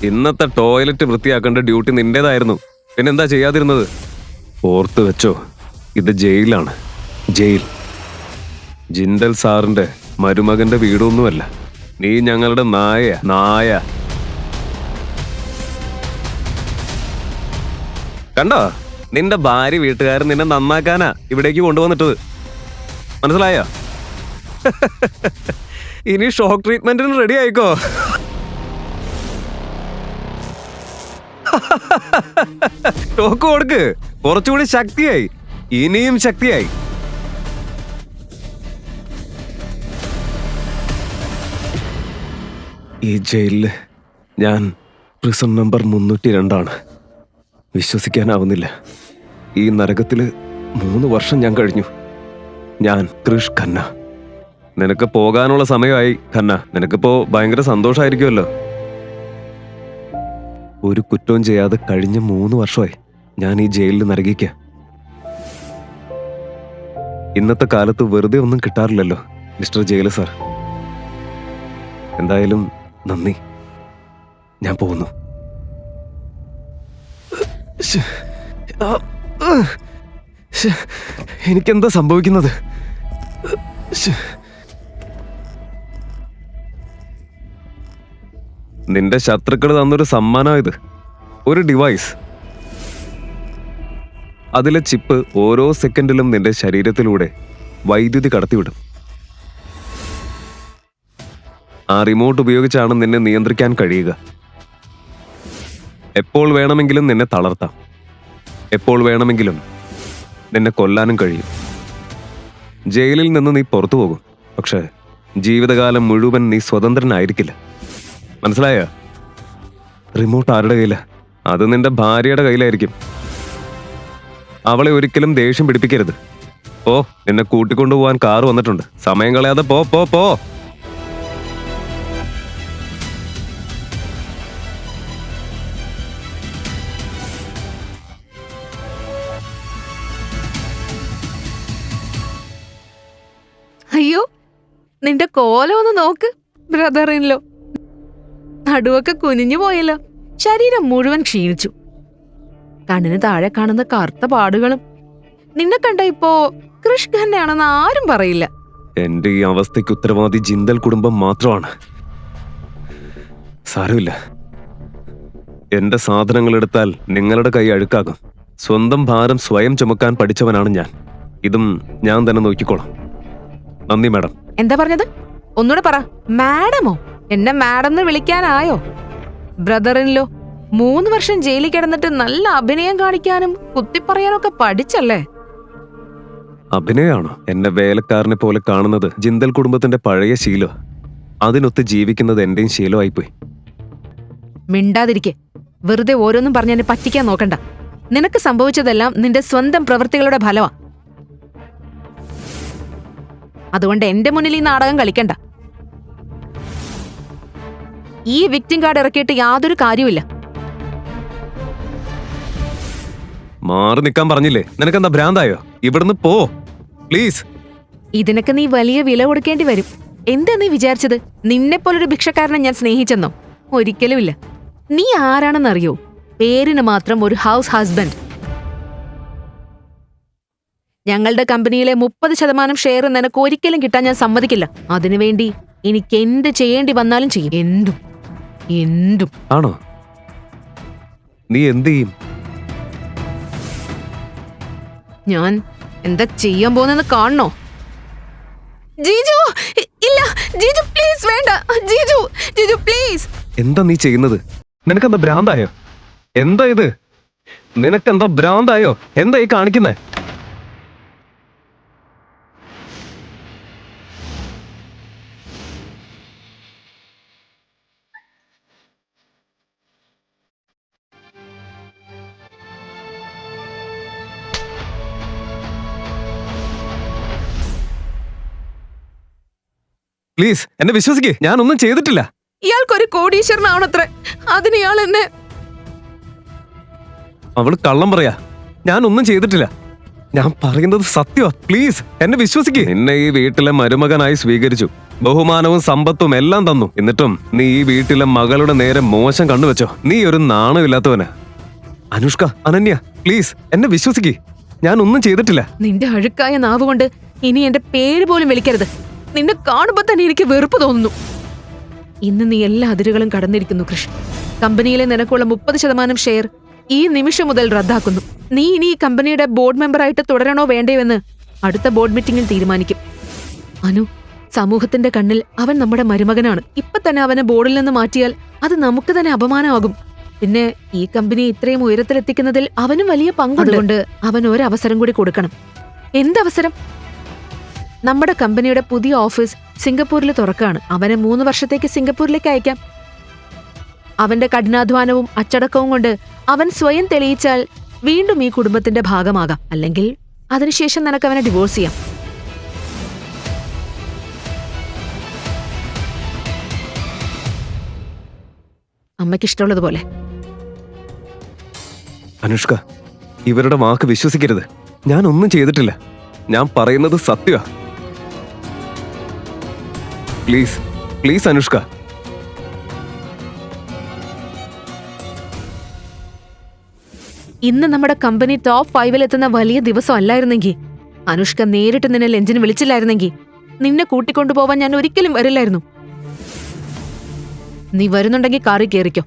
ഇന്നത്തെ toilet വൃത്തിയാക്കേണ്ട duty നിന്റേതായിരുന്നു. പിന്നെന്താ ചെയ്യാതിരുന്നത്? ഓർത്തു വെച്ചോ, ഇത് ജയിലാണ്. ജയിൽ. ജിൻഡൽ സാറിന്റെ മരുമകന്റെ വീടൊന്നുമല്ല. നീ ഞങ്ങളുടെ നായ. കണ്ടോ, നിന്റെ ഭാര്യ വീട്ടുകാരൻ നിന്നെ നന്നാക്കാനാ ഇവിടേക്ക് കൊണ്ടുവന്നിട്ടത്. മനസ്സിലായോ? ഇനി ഷോക്ക് ട്രീറ്റ്മെന്റിന് റെഡി ആയിക്കോ. ഷോക്ക് കൊടുക്ക്. കുറച്ചുകൂടി ശക്തിയായി, ഇനിയും ശക്തിയായി. ഈ ജയിലില് ഞാൻ പ്രിസൺ നമ്പർ 302 വിശ്വസിക്കാനാവുന്നില്ല. ഈ നരകത്തില് 3 വർഷം ഞാൻ കഴിഞ്ഞു. ഞാൻ കൃഷ് ഖന്ന. നിനക്ക് പോകാനുള്ള സമയമായി ഖന്ന. നിനക്കിപ്പോ ഭയങ്കര സന്തോഷമായിരിക്കുമല്ലോ. ഒരു കുറ്റവും ചെയ്യാതെ കഴിഞ്ഞ 3 വർഷമായി ഞാൻ ഈ ജയിലിൽ നരകിക്ക. ഇന്നത്തെ കാലത്ത് വെറുതെ ഒന്നും കിട്ടാറില്ലല്ലോ മിസ്റ്റർ ജയിലർ സാർ. എന്തായാലും നന്ദി. ഞാൻ പോകുന്നു. എനിക്കെന്താ സംഭവിക്കുന്നത്? നിന്റെ ശത്രുക്കൾ തന്നൊരു സമ്മാനം ഇത്. ഒരു ഡിവൈസ്. അതിലെ ചിപ്പ് ഓരോ സെക്കൻഡിലും നിന്റെ ശരീരത്തിലൂടെ വൈദ്യുതി കടത്തിവിടും. ആ റിമോട്ട് ഉപയോഗിച്ചാണ് നിന്നെ നിയന്ത്രിക്കാൻ കഴിയുക. എപ്പോൾ വേണമെങ്കിലും നിന്നെ തളർത്താം. എപ്പോൾ വേണമെങ്കിലും നിന്നെ കൊല്ലാനും കഴിയും. ജയിലിൽ നിന്ന് നീ പുറത്തു പോകും. പക്ഷേ ജീവിതകാലം മുഴുവൻ നീ സ്വതന്ത്രനായിരിക്കില്ല. മനസ്സിലായോ? റിമോട്ട് ആരുടെ കയ്യില? അത് നിന്റെ ഭാര്യയുടെ കയ്യിലായിരിക്കും. അവളെ ഒരിക്കലും ദേഷ്യം പിടിപ്പിക്കരുത്. ഓ, നിന്നെ കൂട്ടിക്കൊണ്ടുപോവാൻ കാറ് വന്നിട്ടുണ്ട്. സമയം കളയാതെ പോ പോ പോ. അയ്യോ, നിന്റെ കോലം ഒന്ന് നോക്ക് ബ്രദറിൻലോ. നടുവൊക്കെ കുനിഞ്ഞു പോയല്ലോ. ശരീരം മുഴുവൻ ക്ഷീണിച്ചു. കണ്ണിന് താഴെ കാണുന്ന കറുത്ത പാടുകളും. നിന്നെ കണ്ട ഇപ്പോ കൃഷ് ഖന്നയാണെന്ന് ആരും പറയില്ല. എന്റെ ഈ അവസ്ഥയ്ക്ക് ഉത്തരവാദി ജിൻഡൽ കുടുംബം മാത്രമാണ്. സാരമില്ല. എന്റെ സാധനങ്ങൾ എടുത്താൽ നിങ്ങളുടെ കൈ അഴുക്കാകും. സ്വന്തം ഭാരം സ്വയം ചുമക്കാൻ പഠിച്ചവനാണ് ഞാൻ. ഇതും ഞാൻ തന്നെ നോക്കിക്കോളാം. നന്ദി മാഡം. എന്താ പറഞ്ഞത്? ഒന്നുകൂടെ പറ. മാഡമോ? എന്നെ മാഡം എന്ന് വിളിക്കാനായോ? ബ്രദറിൻലോ 3 വർഷം ജയിലിൽ കിടന്നിട്ട് നല്ല അഭിനയം കാണിക്കാനും കുത്തിപ്പറയാനും ഒക്കെ പഠിച്ചല്ലേ? അഭിനയാണോ? എന്നെ വേലക്കാരനെ പോലെ കാണുന്നത് ജിൻഡൽ കുടുംബത്തിന്റെ പഴയ ശീലം. അതിനൊത്ത് ജീവിക്കുന്നത് എന്റെയും ശീലമായിപ്പോയി. മിണ്ടാതിരിക്കെ. വെറുതെ ഓരോന്നും പറഞ്ഞ് എന്നെ പറ്റിക്കാൻ നോക്കണ്ട. നിനക്ക് സംഭവിച്ചതെല്ലാം നിന്റെ സ്വന്തം പ്രവൃത്തികളുടെ ഫലമാ. അതുകൊണ്ട് എന്റെ മുന്നിൽ ഈ നാടകം കളിക്കണ്ട. ഈ വിക്ടിം കാർഡ് ഇറക്കിയിട്ട് യാതൊരു കാര്യമില്ല. മാറി നിൽക്കാൻ പറഞ്ഞില്ലേ? നിനക്കെന്താ ഭ്രാന്തായോ? ഇവിടുന്ന് പോ പ്ലീസ്. ഇതിനൊക്കെ നീ വലിയ വില കൊടുക്കേണ്ടി വരും. എന്താ നീ വിചാരിച്ചത്? നിന്നെപ്പോലൊരു ഭിക്ഷക്കാരനെ ഞാൻ സ്നേഹിച്ചെന്നോ? ഒരിക്കലുമില്ല. നീ ആരാണെന്നറിയോ? പേരിന് മാത്രം ഒരു ഹൗസ് ഹസ്ബൻഡ്. ഞങ്ങളുടെ കമ്പനിയിലെ 30% ഷെയർ നിനക്ക് ഒരിക്കലും കിട്ടാൻ ഞാൻ സമ്മതിക്കില്ല. അതിനുവേണ്ടി എനിക്ക് എന്ത് ചെയ്യേണ്ടി വന്നാലും ചെയ്യും. എന്തും. ആണോ? നീ എന്ത് ചെയ്യും? ഞാൻ എന്താ ചെയ്യാൻ പോകുന്നെന്ന് കാണണോ? ജീജു, ഇല്ല ജീജു, പ്ലീസ് വേണ്ട. ജീജു പ്ലീസ്. എന്താ നീ ചെയ്യുന്നത്? നിനക്കെന്താ ഭ്രാന്തായോ? എന്താ ഇത്? നിനക്കെന്താ ഭ്രാന്തായോ? എന്താ ഈ കാണിക്കുന്നേ? പ്ലീസ് എന്നെ വിശ്വസിക്കേ. ഞാനൊന്നും ചെയ്തിട്ടില്ല. ഇയാൾക്കൊരു കോടീശ്വരനാവണത്രേ. അതിന് ഇയാൾ എന്നെ... അവള് കള്ളം പറയാ. ഞാനൊന്നും ചെയ്തിട്ടില്ല. ഞാൻ പറയുന്നത് സത്യമാ. പ്ലീസ് എന്നെ വിശ്വസിക്കേ. നിന്നെ ഈ വീട്ടിലെ മരുമകനായി സ്വീകരിച്ചു. ബഹുമാനവും സമ്പത്തും എല്ലാം തന്നു. എന്നിട്ടും നീ ഈ വീട്ടിലെ മകളുടെ നേരെ മോശം കണ്ണുവെച്ചോ. നീ ഒരു നാണമില്ലാത്തവന്. അനുഷ്ക, അനന്യ, പ്ലീസ് എന്നെ വിശ്വസിക്കേ. ഞാൻ ഒന്നും ചെയ്തിട്ടില്ല. നിന്റെ അഴുക്കായ നാവുകൊണ്ട് ഇനി എന്റെ പേര് പോലും വിളിക്കരുത്. നിന്നെ കാണുമ്പോ തന്നെ എനിക്ക് വെറുപ്പ് തോന്നുന്നു. ഇന്ന് നീ എല്ലാ അതിരുകളും കടന്നിരിക്കുന്നു കൃഷ്. കമ്പനിയിലെ നിനക്കുള്ള 30% ഷെയർ ഈ നിമിഷം മുതൽ റദ്ദാക്കുന്നു. നീ ഇനി ഈ കമ്പനിയുടെ ബോർഡ് മെമ്പറായിട്ട് തുടരണോ വേണ്ടയോയെന്ന് അടുത്ത ബോർഡ് മീറ്റിംഗിൽ തീരുമാനിക്കും. അനു, സമൂഹത്തിന്റെ കണ്ണിൽ അവൻ നമ്മുടെ മരുമകനാണ്. ഇപ്പൊ തന്നെ അവനെ ബോർഡിൽ നിന്ന് മാറ്റിയാൽ അത് നമുക്ക് തന്നെ അപമാനമാകും. പിന്നെ ഈ കമ്പനി ഇത്രയും ഉയരത്തിലെത്തിക്കുന്നതിൽ അവനും വലിയ പങ്കുണ്ട്. അതുകൊണ്ട് അവൻ ഒരവസരം കൂടി കൊടുക്കണം. എന്തവസരം? നമ്മുടെ കമ്പനിയുടെ പുതിയ ഓഫീസ് സിംഗപ്പൂരിൽ തുറക്കാണ്. അവനെ 3 വർഷത്തേക്ക് സിംഗപ്പൂരിലേക്ക് അയക്കാം. അവന്റെ കഠിനാധ്വാനവും അച്ചടക്കവും കൊണ്ട് അവൻ സ്വയം തെളിയിച്ചാൽ വീണ്ടും ഈ കുടുംബത്തിന്റെ ഭാഗമാകാം. അല്ലെങ്കിൽ അതിനുശേഷം നിനക്ക് അവനെ ഡിവോഴ്സ് ചെയ്യാം. അമ്മയ്ക്കിഷ്ടമുള്ളതുപോലെ. അനുഷ്ക, ഇവരുടെ വാക്ക് വിശ്വസിക്കരുത്. ഞാൻ ഒന്നും ചെയ്തിട്ടില്ല. ഞാൻ പറയുന്നത് സത്യമാ. Please please Anushka. ഇന്ന് നമ്മുടെ കമ്പനി ടോപ്പ് 5-ൽ എത്തുന്ന വലിയ ദിവസം അല്ലായിരുന്നെങ്കിൽ, അനുഷ്ക നേരിട്ട് നിന്നെ ലഞ്ചിന് വിളിച്ചില്ലായിരുന്നെങ്കിൽ നിന്നെ കൂട്ടിക്കൊണ്ടുപോവാൻ ഞാൻ ഒരിക്കലും വരില്ലായിരുന്നു. നീ വരുന്നുണ്ടെങ്കിൽ കാറിൽ കയറിക്കോ.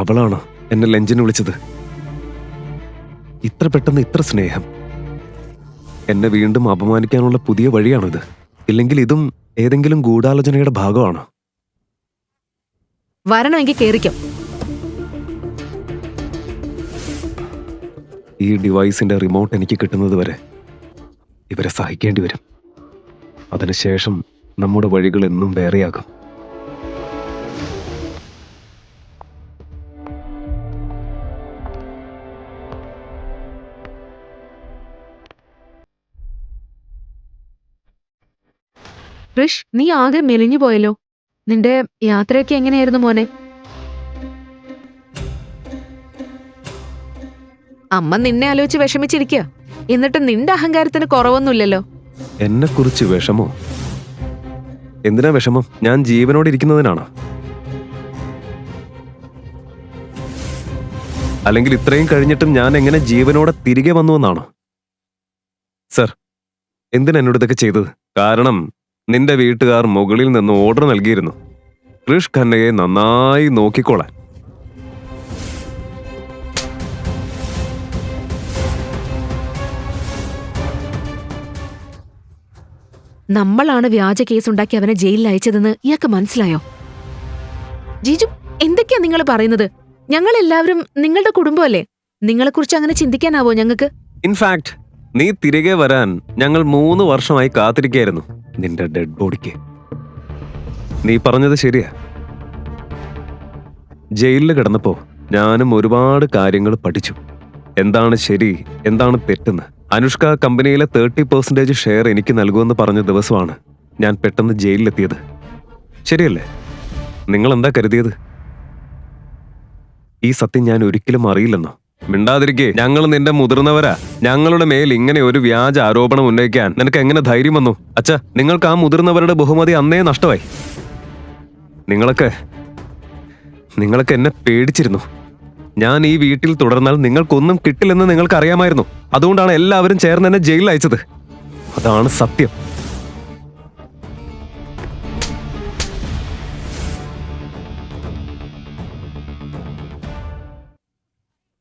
അവളാണോ എന്നെ ലഞ്ചിന് വിളിച്ചത്? ഇത്ര പെട്ടെന്ന് ഇത്ര സ്നേഹം. എന്നെ വീണ്ടും അപമാനിക്കാനുള്ള പുതിയ വഴിയാണോ ഇത്? ഇല്ലെങ്കിൽ ഇതും ഏതെങ്കിലും ഗൂഢാലോചനയുടെ ഭാഗമാണോ? വരണമെങ്കിൽ കയറിക്കോ. ഈ ഡിവൈസിന്റെ റിമോട്ട് എനിക്ക് കിട്ടുന്നത് വരെ ഇവരെ സഹിക്കേണ്ടി വരും. അതിനുശേഷം നമ്മുടെ വഴികൾ എന്നും വേറെയാകും. ഋഷ്, നീ ആകെ മെലിഞ്ഞു പോയല്ലോ. നിന്റെ യാത്രയൊക്കെ എങ്ങനെയായിരുന്നു മോനെ? അമ്മ നിന്നെ ആലോചിച്ച് വിഷമിച്ചിരിക്കുക. എന്നിട്ട് നിന്റെ അഹങ്കാരത്തിന് കുറവൊന്നുമില്ലല്ലോ. എന്നെ കുറിച്ച് വിഷമോ? എന്തിനാ വിഷമം? ഞാൻ ജീവനോട് ഇരിക്കുന്നതിനാണോ? അല്ലെങ്കിൽ ഇത്രയും കഴിഞ്ഞിട്ടും ഞാൻ എങ്ങനെ ജീവനോടെ തിരികെ വന്നുവെന്നാണോ? സർ, എന്തിനാ എന്നോട് ഇതൊക്കെ ചെയ്തത്? കാരണം നിന്റെ വീട്ടുകാർ മുകളിൽ നിന്ന് ഓർഡർ നൽകിയിരുന്നു കൃഷ് ഖന്നയെ നന്നായി നോക്കിക്കോളാൻ. നമ്മളാണ് വ്യാജ കേസുണ്ടാക്കി അവനെ ജയിലിൽ അയച്ചതെന്ന് ഇയാൾക്ക് മനസ്സിലായോ? ജീജു, എന്തൊക്കെയാ നിങ്ങൾ പറയുന്നത്? ഞങ്ങൾ എല്ലാവരും നിങ്ങളുടെ കുടുംബമല്ലേ? നിങ്ങളെക്കുറിച്ച് അങ്ങനെ ചിന്തിക്കാനാവോ ഞങ്ങൾക്ക്? ഇൻഫാക്ട് നീ തിരികെ വരാൻ ഞങ്ങൾ 3 വർഷമായി കാത്തിരിക്കായിരുന്നു നിന്റെ ഡെഡ് ബോഡിക്ക്. നീ പറഞ്ഞത് ശരിയാ. ജയിലിൽ കിടന്നപ്പോ ഞാനും ഒരുപാട് കാര്യങ്ങൾ പഠിച്ചു. എന്താണ് ശരി, എന്താണ് തെറ്റെന്ന്. അനുഷ്ക കമ്പനിയിലെ 30% ഷെയർ എനിക്ക് നൽകുമെന്ന് പറഞ്ഞ ദിവസമാണ് ഞാൻ പെട്ടെന്ന് ജയിലിലെത്തിയത്. ശരിയല്ലേ? നിങ്ങൾ എന്താ കരുതിയത്? ഈ സത്യം ഞാൻ ഒരിക്കലും അറിയില്ലെന്നോ? മിണ്ടാതിരിക്കേ. ഞങ്ങൾ നിന്റെ മുതിർന്നവരാ. ഞങ്ങളുടെ മേൽ ഇങ്ങനെ ഒരു വ്യാജ ആരോപണം ഉന്നയിക്കാൻ നിനക്ക് എങ്ങനെ ധൈര്യം വന്നു? അച്ഛാ, നിങ്ങൾക്ക് ആ മുതിർന്നവരുടെ ബഹുമതി അന്നേ നഷ്ടമായി. നിങ്ങളൊക്കെ എന്നെ പേടിച്ചിരുന്നു. ഞാൻ ഈ വീട്ടിൽ തുടർന്നാൽ നിങ്ങൾക്കൊന്നും കിട്ടില്ലെന്ന് നിങ്ങൾക്ക് അറിയാമായിരുന്നു. അതുകൊണ്ടാണ് എല്ലാവരും ചേർന്ന് എന്നെ ജയിലിൽ അയച്ചത്. അതാണ് സത്യം.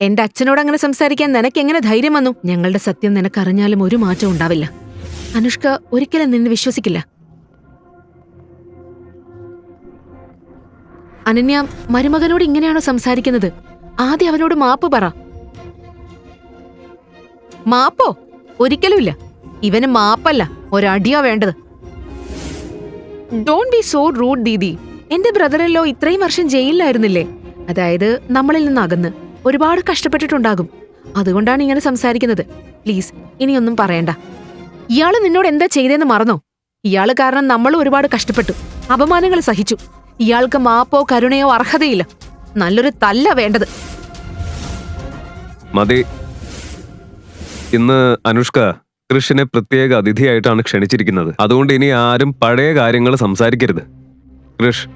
എന്റെ അച്ഛനോട് അങ്ങനെ സംസാരിക്കാൻ നിനക്ക് എങ്ങനെ ധൈര്യം വന്നു? ഞങ്ങളുടെ സത്യം നിനക്കറിഞ്ഞാലും ഒരു മാറ്റം ഉണ്ടാവില്ല. അനുഷ്ക ഒരിക്കലും നിന്നെ വിശ്വസിക്കില്ല. അനന്യ, മരുമകനോട് ഇങ്ങനെയാണോ സംസാരിക്കുന്നത്? ആദ്യം അവനോട് മാപ്പ് പറ. മാപ്പോ? ഒരിക്കലുമില്ല. ഇവന് മാപ്പല്ല, ഒരടിയാ വേണ്ടത്. Don't be so rude didi. എന്റെ ബ്രദറിലോ ഇത്രയും വർഷം ജയിലിലായിരുന്നില്ലേ? അതായത് നമ്മളിൽ നിന്ന് അകന്ന് ഒരുപാട് കഷ്ടപ്പെട്ടിട്ടുണ്ടാകും. അതുകൊണ്ടാണ് ഇങ്ങനെ സംസാരിക്കുന്നത്. പ്ലീസ്, ഇനിയൊന്നും പറയണ്ട. ഇയാള് നിന്നോട് എന്താ ചെയ്തേന്ന് മറന്നോ? ഇയാള് കാരണം നമ്മൾ ഒരുപാട് കഷ്ടപ്പെട്ടു, അപമാനങ്ങൾ സഹിച്ചു. ഇയാൾക്ക് മാപ്പോ കരുണയോ അർഹതയില്ല. നല്ലൊരു തല്ല വേണ്ടത്. മതി. ഇന്ന് അനുഷ്ക കൃഷിനെ പ്രത്യേക അതിഥിയായിട്ടാണ് ക്ഷണിച്ചിരിക്കുന്നത്. അതുകൊണ്ട് ഇനി ആരും പഴയ കാര്യങ്ങൾ സംസാരിക്കരുത്. കൃഷ്,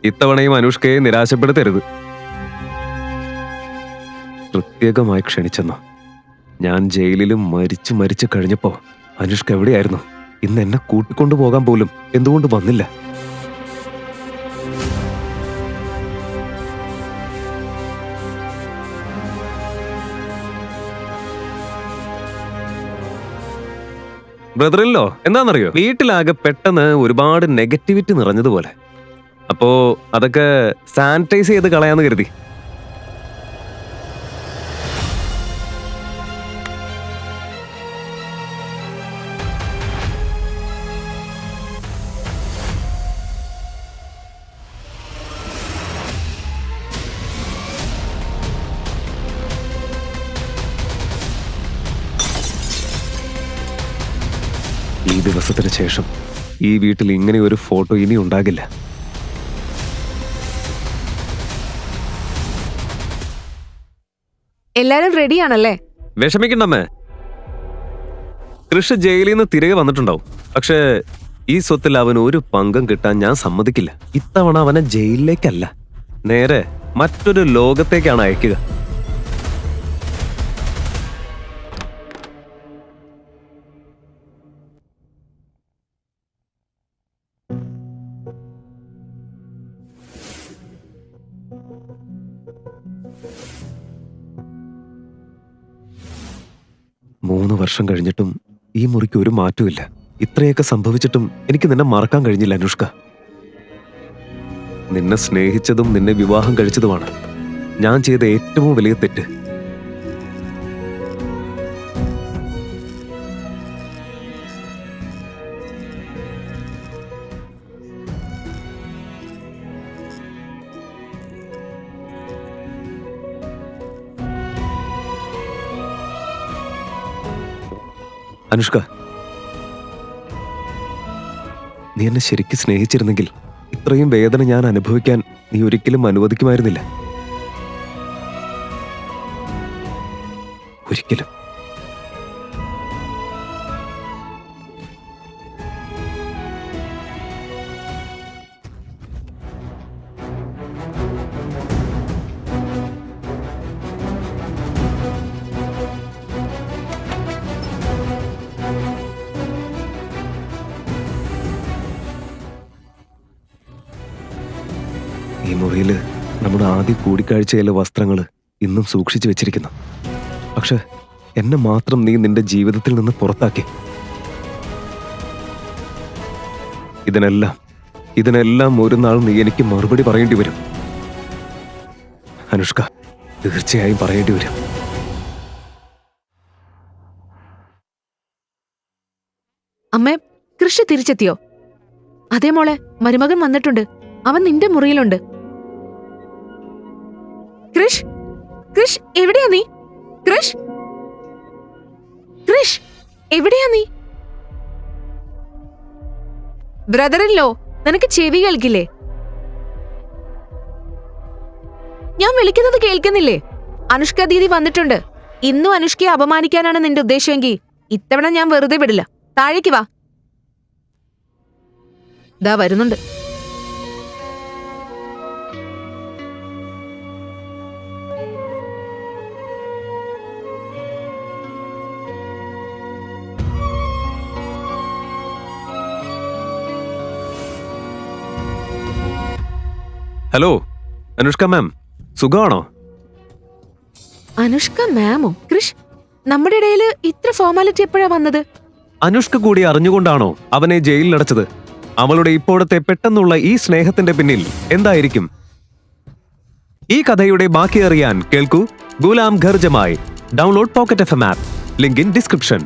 ഇത്തവണയും അനുഷ്കയെ നിരാശപ്പെടുത്തരുത്. പ്രത്യേകമായി ക്ഷണിച്ചെന്നോ? ഞാൻ ജയിലിലും മരിച്ചു കഴിഞ്ഞപ്പോ അനുഷ്ക എവിടെയായിരുന്നു? ഇന്ന് എന്നെ കൂട്ടിക്കൊണ്ടു പോകാൻ പോലും എന്തുകൊണ്ട് വന്നില്ല? ബ്രദറിലോ എന്താണെന്നറിയോ, വീട്ടിലാകെ പെട്ടെന്ന് ഒരുപാട് നെഗറ്റിവിറ്റി നിറഞ്ഞതുപോലെ. അപ്പോ അതൊക്കെ സാനിറ്റൈസ് ചെയ്ത് കളയാന്ന് കരുതി. ഈ ദിവസത്തിന് ശേഷം ഈ വീട്ടിൽ ഇങ്ങനെ ഒരു ഫോട്ടോ ഇനി ഉണ്ടാകില്ല. എല്ലാരും റെഡിയാണല്ലേ? വിഷമിക്കണ്ടമ്മേ. കൃഷി ജയിലിൽ നിന്ന് തിരികെ വന്നിട്ടുണ്ടാവും. പക്ഷേ ഈ സ്വത്തിൽ അവന് ഒരു പങ്കം കിട്ടാൻ ഞാൻ സമ്മതിക്കില്ല. ഇത്തവണ അവനെ ജയിലിലേക്കല്ല, നേരെ മറ്റൊരു ലോകത്തേക്കാണ് അയക്കുക. മൂന്ന് വർഷം കഴിഞ്ഞിട്ടും ഈ മുറിക്ക് ഒരു മാറ്റമില്ല. ഇത്രയൊക്കെ സംഭവിച്ചിട്ടും എനിക്ക് നിന്നെ മറക്കാൻ കഴിഞ്ഞില്ല അനുഷ്ക. നിന്നെ സ്നേഹിച്ചതും നിന്നെ വിവാഹം കഴിച്ചതുമാണ് ഞാൻ ചെയ്ത ഏറ്റവും വലിയ തെറ്റ്. അനുഷ്ക, നീ എന്നെ ശരിക്കും സ്നേഹിച്ചിരുന്നെങ്കിൽ ഇത്രയും വേദന ഞാൻ അനുഭവിക്കാൻ നീ ഒരിക്കലും അനുവദിക്കുമായിരുന്നില്ല. ഒരിക്കലും. ഈ മുറിയില് നമ്മുടെ ആദ്യ കൂടിക്കാഴ്ചയിലെ വസ്ത്രങ്ങൾ ഇന്നും സൂക്ഷിച്ചു വെച്ചിരിക്കുന്നു. പക്ഷെ എന്നെ മാത്രം നീ നിന്റെ ജീവിതത്തിൽ നിന്ന് പുറത്താക്കി. ഇതിനെല്ലാം ഒരു നാൾ നീ എനിക്ക് മറുപടി പറയേണ്ടി വരും അനുഷ്ക. തീർച്ചയായും പറയേണ്ടി വരും. അമ്മേ, കൃഷി തിരിച്ചെത്തിയോ? അതേ മോളെ, മരുമകൻ വന്നിട്ടുണ്ട്. അവൻ നിന്റെ മുറിയിലുണ്ട്. കൃഷ്, കൃഷ് എവിടെയാ നീ? കൃഷ്, കൃഷ് എവിടെയാ നീ? ബ്രദറിലോ, നിനക്ക് ചെവി കേൾക്കില്ലേ? ഞാൻ വിളിക്കുന്നത് കേൾക്കുന്നില്ലേ? അനുഷ്ക ദീദി വന്നിട്ടുണ്ട്. ഇന്നും അനുഷ്കയെ അപമാനിക്കാനാണ് നിന്റെ ഉദ്ദേശമെങ്കിൽ ഇത്തവണ ഞാൻ വെറുതെ വിടില്ല. താഴേക്ക് വാ. ദാ വരുന്നുണ്ട്. ഹലോ അനുഷ്ക മാം, സുഖമാണോ? അനുഷ്ക മാമോ? കൃഷ്, നമ്മുടെ ഇടയിൽ ഇത്ര ഫോർമാലിറ്റി എപ്പോഴാ വന്നത്? അനുഷ്ക കൂടി അറിഞ്ഞുകൊണ്ടാണോ അവനെ ജയിലിലടച്ചത്? അവളുടെ ഇപ്പോഴത്തെ പെട്ടെന്നുള്ള ഈ സ്നേഹത്തിന്റെ പിന്നിൽ എന്തായിരിക്കും? ഈ കഥയുടെ ബാക്കി അറിയാൻ കേൾക്കൂ Ghulam Ghar Jamai. Download pocket FM app. Link in description.